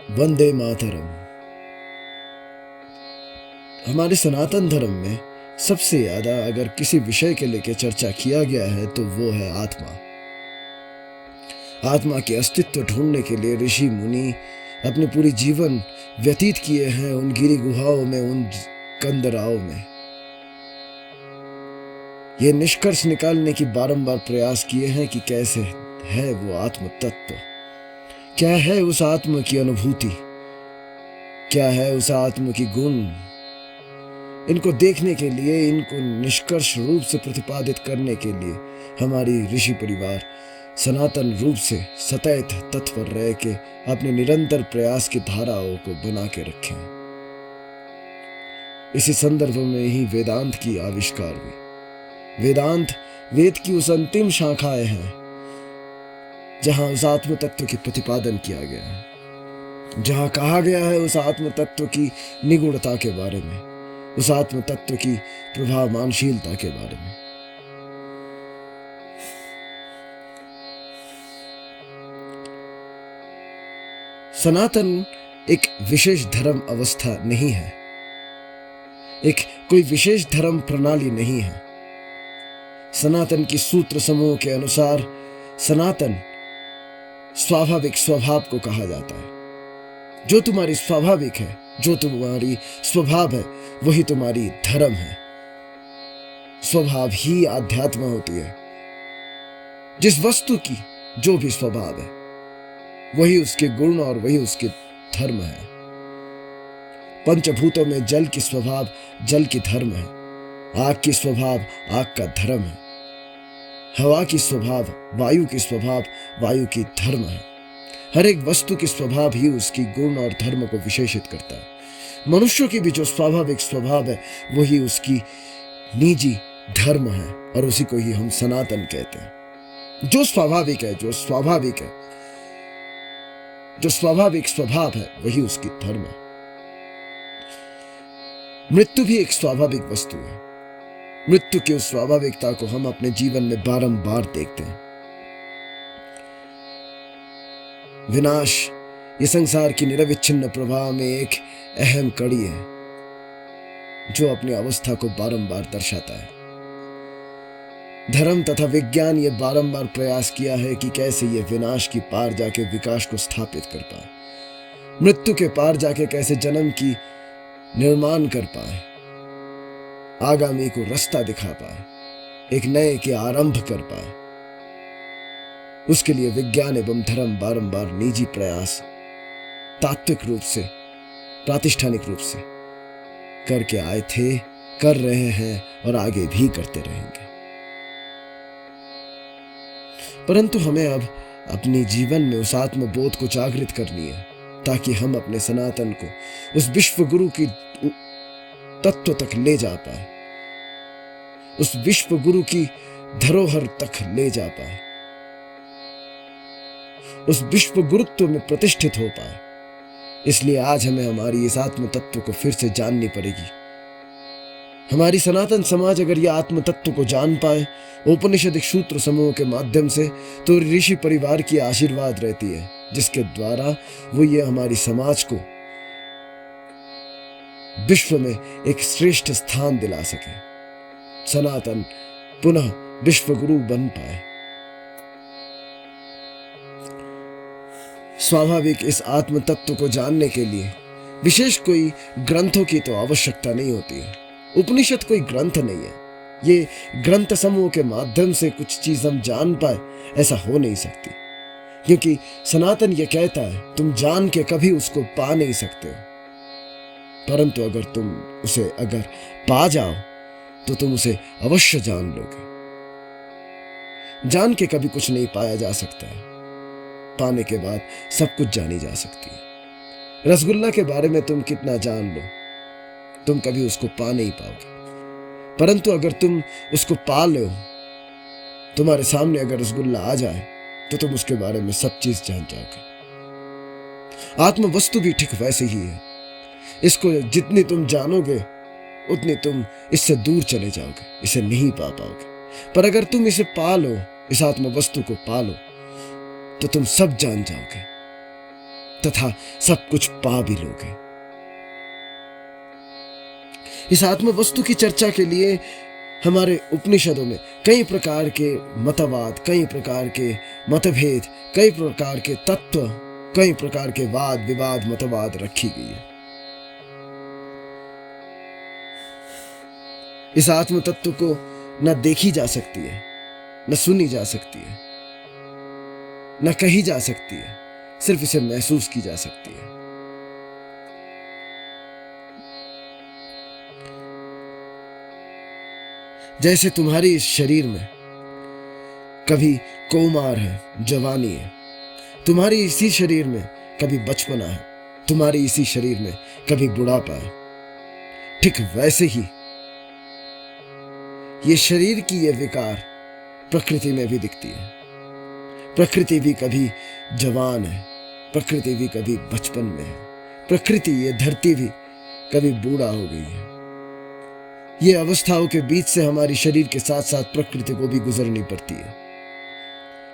वंदे मातरम। हमारे सनातन धर्म में सबसे ज्यादा अगर किसी विषय के लेकर चर्चा किया गया है तो वो है आत्मा। आत्मा के अस्तित्व ढूंढने के लिए ऋषि मुनि अपने पूरी जीवन व्यतीत किए हैं उन गिरी गुहाओं में, उन कंदराओं में। ये निष्कर्ष निकालने की बारंबार प्रयास किए हैं कि कैसे है वो आत्म तत्व, क्या है उस आत्म की अनुभूति, क्या है उस आत्म की गुण। इनको देखने के लिए, इनको निष्कर्ष रूप से प्रतिपादित करने के लिए हमारी ऋषि परिवार सनातन रूप से सतत तत्पर रह के अपने निरंतर प्रयास की धाराओं को बना के रखे। इसी संदर्भ में ही वेदांत की आविष्कार हुई। वेदांत वेद की उस अंतिम शाखाएं हैं जहां उस आत्म तत्व की प्रतिपादन किया गया है, जहां कहा गया है उस आत्म तत्व की निगूढ़ता के बारे में, उस आत्म तत्व की प्रभावमानशीलता के बारे में। सनातन एक विशेष धर्म अवस्था नहीं है, एक कोई विशेष धर्म प्रणाली नहीं है। सनातन की सूत्र समूह के अनुसार सनातन स्वाभाविक स्वभाव को कहा जाता है। जो तुम्हारी स्वाभाविक है, जो तुम्हारी स्वभाव है, वही तुम्हारी धर्म है। स्वभाव ही आध्यात्म होती है। जिस वस्तु की जो भी स्वभाव है वही उसके गुण और वही उसके धर्म है। पंचभूतों में जल की स्वभाव जल की धर्म है, आग की स्वभाव आग का धर्म है, हवा की स्वभाव वायु की स्वभाव वायु की धर्म है। हर एक वस्तु की स्वभाव ही उसकी गुण और धर्म को विशेषित करता है। मनुष्य की भी जो स्वाभाविक स्वभाव है वही उसकी निजी धर्म है और उसी को ही हम सनातन कहते हैं। जो स्वाभाविक है, जो स्वाभाविक है, जो स्वाभाविक स्वभाव है वही उसकी धर्म है। मृत्यु भी एक स्वाभाविक वस्तु है। मृत्यु की उस स्वाभाविकता को हम अपने जीवन में बारंबार देखते हैं। विनाश ये संसार की निरविच्छिन्न प्रवाह में एक अहम कड़ी है जो अपनी अवस्था को बारंबार दर्शाता है। धर्म तथा विज्ञान ये बारंबार प्रयास किया है कि कैसे ये विनाश की पार जाके विकास को स्थापित कर पाए, मृत्यु के पार जाके कैसे जन्म की निर्माण कर पाए, आगामी को रास्ता दिखा पाए, एक नए के आरंभ कर पाए। उसके लिए विज्ञान एवं धर्म बारंबार निजी प्रयास तात्विक रूप से, प्रातिष्ठानिक रूप से करके आए थे, कर रहे हैं और आगे भी करते रहेंगे। परंतु हमें अब अपनी जीवन में उस आत्मबोध को जागृत करनी है ताकि हम अपने सनातन को उस विश्व गुरु की तत्व तक ले जा पाए, उस विश्व गुरु की धरोहर तक ले जा पाए, उस विश्व गुरुत्व में प्रतिष्ठित हो पाए। इसलिए आज हमें हमारी इस आत्म तत्व को फिर से जाननी पड़ेगी। हमारी सनातन समाज अगर यह आत्म तत्व को जान पाए औपनिषदिक सूत्र समूह के माध्यम से, तो ऋषि परिवार की आशीर्वाद रहती है जिसके द्वारा वो ये हमारी समाज को विश्व में एक श्रेष्ठ स्थान दिला सके, सनातन पुनः विश्व गुरु बन पाए। स्वाभाविक इस आत्म तत्व को जानने के लिए विशेष कोई ग्रंथों की तो आवश्यकता नहीं होती है। उपनिषद कोई ग्रंथ नहीं है। ये ग्रंथ समूह के माध्यम से कुछ चीज हम जान पाए, ऐसा हो नहीं सकती, क्योंकि सनातन ये कहता है तुम जान के कभी उसको पा नहीं सकते हो, परंतु अगर तुम उसे अगर पा जाओ तो तुम उसे अवश्य जान लोगे। जान के कभी कुछ नहीं पाया जा सकता है, पाने के बाद सब कुछ जानी जा सकती है। रसगुल्ला के बारे में तुम कितना जान लो, तुम कभी उसको पा नहीं पाओगे, परंतु अगर तुम उसको पा लो, तुम्हारे सामने अगर रसगुल्ला आ जाए तो तुम उसके बारे में सब चीज जान जाओगे। आत्म वस्तु भी ठीक वैसे ही है। इसको जितनी तुम जानोगे उतनी तुम इससे दूर चले जाओगे, इसे नहीं पा पाओगे। पर अगर तुम इसे पा लो, इस आत्म वस्तु को पा लो, तो तुम सब जान जाओगे। तथा सब कुछ पा भी लोगे। इस आत्म वस्तु की चर्चा के लिए हमारे उपनिषदों में कई प्रकार के मतवाद, कई प्रकार के मतभेद, कई प्रकार के तत्व, कई प्रकार के वाद विवाद मतवाद रखी गई है। इस आत्म तत्व को न देखी जा सकती है, न सुनी जा सकती है, न कही जा सकती है, सिर्फ इसे महसूस की जा सकती है। जैसे तुम्हारी इस शरीर में कभी कौमार है, जवानी है, तुम्हारी इसी शरीर में कभी बचपना है, तुम्हारी इसी शरीर में कभी बुढ़ापा है, ठीक वैसे ही ये शरीर की ये विकार प्रकृति में भी दिखती है। प्रकृति भी कभी जवान है, प्रकृति भी कभी बचपन में है, प्रकृति, ये धरती भी कभी बूढ़ा हो गई है। ये अवस्थाओं के बीच से हमारी शरीर के साथ साथ प्रकृति को भी गुजरनी पड़ती है,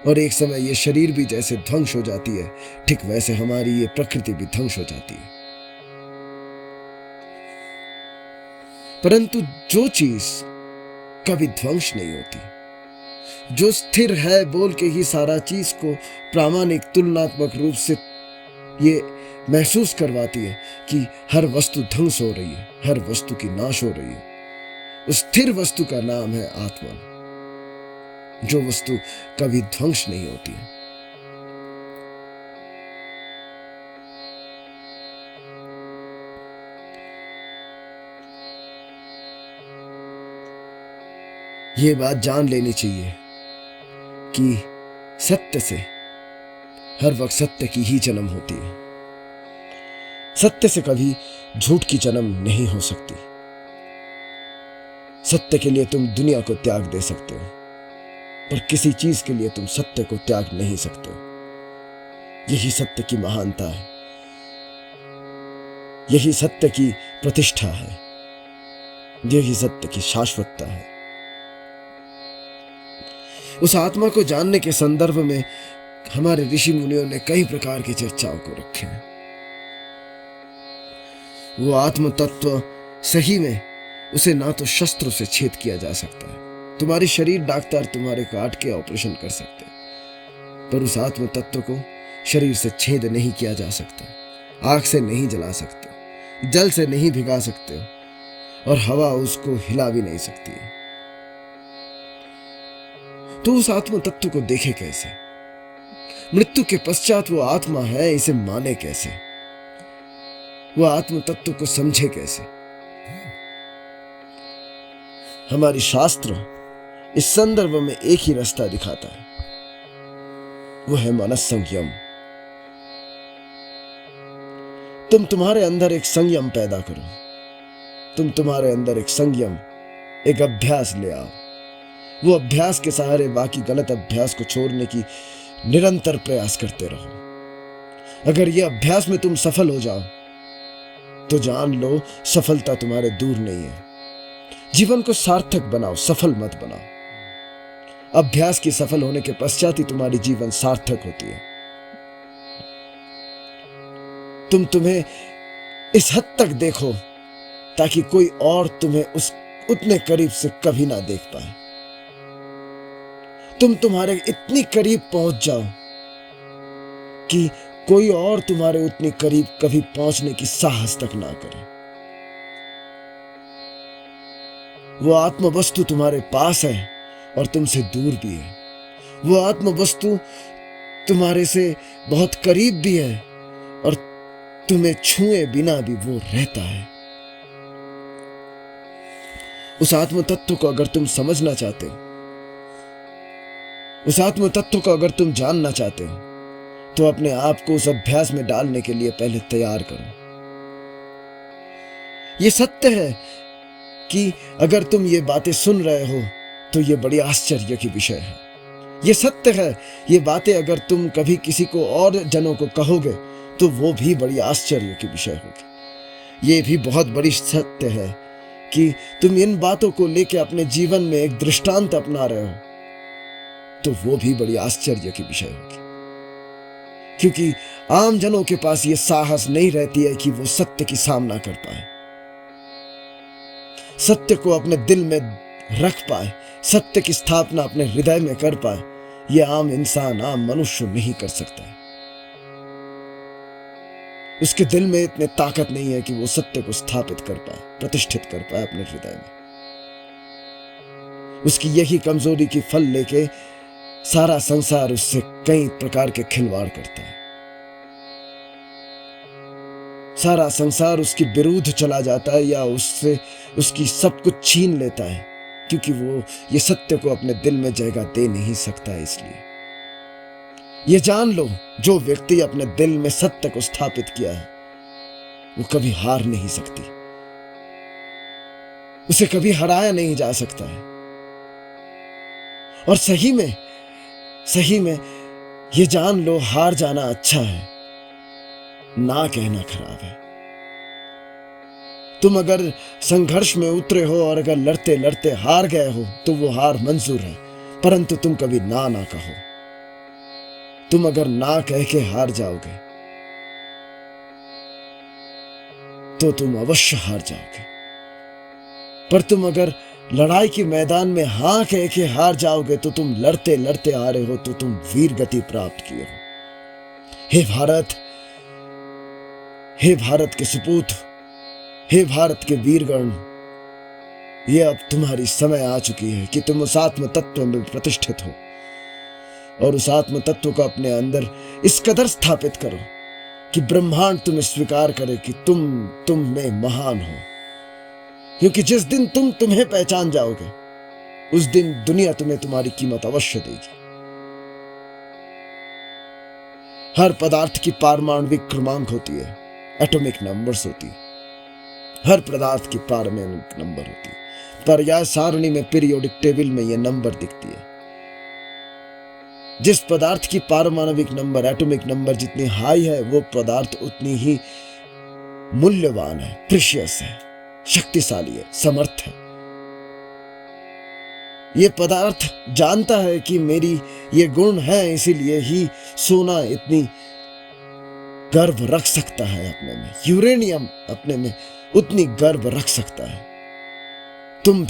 और एक समय ये शरीर भी जैसे ध्वंस हो जाती है, ठीक वैसे हमारी ये प्रकृति भी ध्वंस हो जाती है। परंतु जो चीज कभी ध्वंस नहीं होती, जो स्थिर है बोल के ही सारा चीज को प्रामाणिक तुलनात्मक रूप से ये महसूस करवाती है कि हर वस्तु ध्वंस हो रही है, हर वस्तु की नाश हो रही है, उस स्थिर वस्तु का नाम है आत्मा, जो वस्तु कभी ध्वंस नहीं होती है। ये बात जान लेनी चाहिए कि सत्य से हर वक्त सत्य की ही जन्म होती है। सत्य से कभी झूठ की जन्म नहीं हो सकती। सत्य के लिए तुम दुनिया को त्याग दे सकते हो, पर किसी चीज के लिए तुम सत्य को त्याग नहीं सकते हो। यही सत्य की महानता है, यही सत्य की प्रतिष्ठा है, यही सत्य की शाश्वतता है। उस आत्मा को जानने के संदर्भ में हमारे ऋषि मुनियों ने कई प्रकार की चर्चाओं को रखे हैं। वो आत्म तत्व सही में उसे ना तो शस्त्रों से छेद किया जा सकता है, तुम्हारी शरीर डॉक्टर तुम्हारे काट के ऑपरेशन कर सकते हैं, पर उस आत्म तत्व को शरीर से छेद नहीं किया जा सकता। आग से नहीं जला सकते, जल से नहीं भिगा सकते हो, और हवा उसको हिला भी नहीं सकती है। तो उस आत्म तत्व को देखे कैसे? मृत्यु के पश्चात वो आत्मा है, इसे माने कैसे? वो आत्म तत्व को समझे कैसे? हमारी शास्त्र इस संदर्भ में एक ही रास्ता दिखाता है, वो है मनस संयम। तुम तुम्हारे अंदर एक संयम पैदा करो, तुम तुम्हारे अंदर एक संयम, एक अभ्यास ले आओ। वो अभ्यास के सहारे बाकी गलत अभ्यास को छोड़ने की निरंतर प्रयास करते रहो। अगर ये अभ्यास में तुम सफल हो जाओ तो जान लो सफलता तुम्हारे दूर नहीं है। जीवन को सार्थक बनाओ, सफल मत बनाओ। अभ्यास की सफल होने के पश्चात ही तुम्हारी जीवन सार्थक होती है। तुम्हें इस हद तक देखो ताकि कोई और तुम्हें उस उतने करीब से कभी ना देख पाए। तुम्हारे इतनी करीब पहुंच जाओ कि कोई और तुम्हारे उतनी करीब कभी पहुंचने की साहस तक ना करे। वो आत्म वस्तु तुम्हारे पास है और तुमसे दूर भी है। वो आत्म वस्तु तुम्हारे से बहुत करीब भी है और तुम्हें छुए बिना भी वो रहता है। उस आत्म तत्व को अगर तुम समझना चाहते हो, उस आत्म तत्व को अगर तुम जानना चाहते हो, तो अपने आप को उस अभ्यास में डालने के लिए पहले तैयार करो। ये सत्य है कि अगर तुम ये बातें सुन रहे हो तो ये बड़ी आश्चर्य की विषय है। ये सत्य है, ये बातें अगर तुम कभी किसी को और जनों को कहोगे तो वो भी बड़ी आश्चर्य की विषय होगी। ये भी बहुत बड़ी सत्य है कि तुम इन बातों को लेकर अपने जीवन में एक दृष्टांत अपना रहे हो, तो वो भी बड़ी आश्चर्य की विषय होगी। क्योंकि आम जनों के पास ये साहस नहीं रहती है कि वो सत्य की सामना कर पाए, सत्य को अपने दिल में रख पाए, सत्य की स्थापना अपने हृदय में कर पाए। ये आम इंसान, आम मनुष्य नहीं कर सकता है। उसके दिल में इतनी ताकत नहीं है कि वो सत्य को स्थापित कर पाए, प्रतिष्ठित कर पाए अपने हृदय में। उसकी यही कमजोरी की फल लेके सारा संसार उससे कई प्रकार के खिलवाड़ करता है। सारा संसार उसके विरुद्ध चला जाता है या उससे उसकी सब कुछ छीन लेता है, क्योंकि वो ये सत्य को अपने दिल में जगह दे नहीं सकता। इसलिए ये जान लो, जो व्यक्ति अपने दिल में सत्य को स्थापित किया है वो कभी हार नहीं सकती, उसे कभी हराया नहीं जा सकता है। और सही में ये जान लो, हार जाना अच्छा है, ना कहना खराब है। तुम अगर संघर्ष में उतरे हो और अगर लड़ते लड़ते हार गए हो तो वो हार मंजूर है, परंतु तुम कभी ना कहो। तुम अगर ना कह के हार जाओगे तो तुम अवश्य हार जाओगे, पर तुम अगर लड़ाई के मैदान में हां कह के हार जाओगे तो तुम लड़ते लड़ते आ रहे हो, तो तुम वीर गति प्राप्त किए हो। हे भारत के सपूत, हे भारत के वीरगण, ये अब तुम्हारी समय आ चुकी है कि तुम उस आत्म तत्व में प्रतिष्ठित हो और उस आत्म तत्व को अपने अंदर इस कदर स्थापित करो कि ब्रह्मांड तुम्हें स्वीकार करे कि तुम में महान हो। क्योंकि जिस दिन तुम तुम्हें पहचान जाओगे उस दिन दुनिया तुम्हें तुम्हारी कीमत अवश्य देगी। हर पदार्थ की पारमाणविक क्रमांक होती है, एटॉमिक नंबर्स होती है। हर पदार्थ की पारमाणविक नंबर होती है, पर्याय सारणी में, पीरियोडिक टेबल में यह नंबर दिखती है। जिस पदार्थ की पारमाणविक नंबर, एटॉमिक नंबर जितनी हाई है, वो पदार्थ उतनी ही मूल्यवान है, प्रीशियस है, शक्तिशाली है, समर्थ है। ये पदार्थ जानता है कि मेरी ये गुण है, इसीलिए ही सोना इतनी गर्व रख सकता है अपने में, यूरेनियम अपने में उतनी गर्व रख सकता है। तुम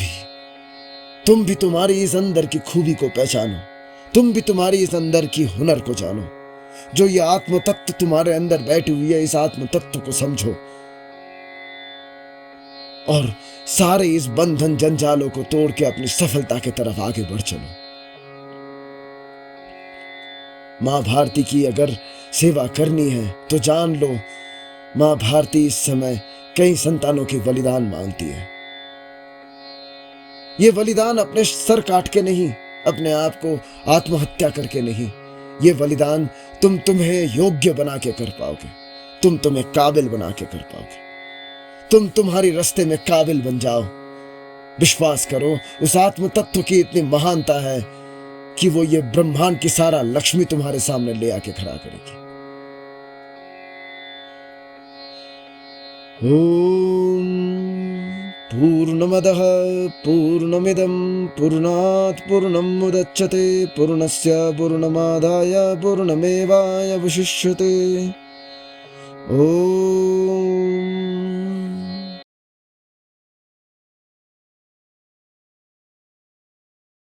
भी तुम्हारी इस अंदर की खूबी को पहचानो, तुम भी तुम्हारी इस अंदर की हुनर को जानो। जो ये आत्म तत्व तुम्हारे अंदर बैठी हुई है, इस आत्म तत्व को समझो और सारे इस बंधन जंजालों को तोड़ के अपनी सफलता की तरफ आगे बढ़ चलो। मां भारती की अगर सेवा करनी है तो जान लो, मां भारती इस समय कई संतानों की बलिदान मांगती है। ये बलिदान अपने सर काट के नहीं, अपने आप को आत्महत्या करके नहीं, ये बलिदान तुम्हें योग्य बना के कर पाओगे, तुम्हें काबिल बना के कर पाओगे। तुम्हारी रास्ते में काबिल बन जाओ। विश्वास करो, उस आत्म तत्व की इतनी महानता है कि वो ये ब्रह्मांड की सारा लक्ष्मी तुम्हारे सामने ले आके खड़ा करेगी। ओम पूर्णमदः पूर्णमिदं पूर्णात् पूर्णमुदच्यते पूर्णस्य पूर्णमादाय पूर्णमेवावशिष्यते। ओम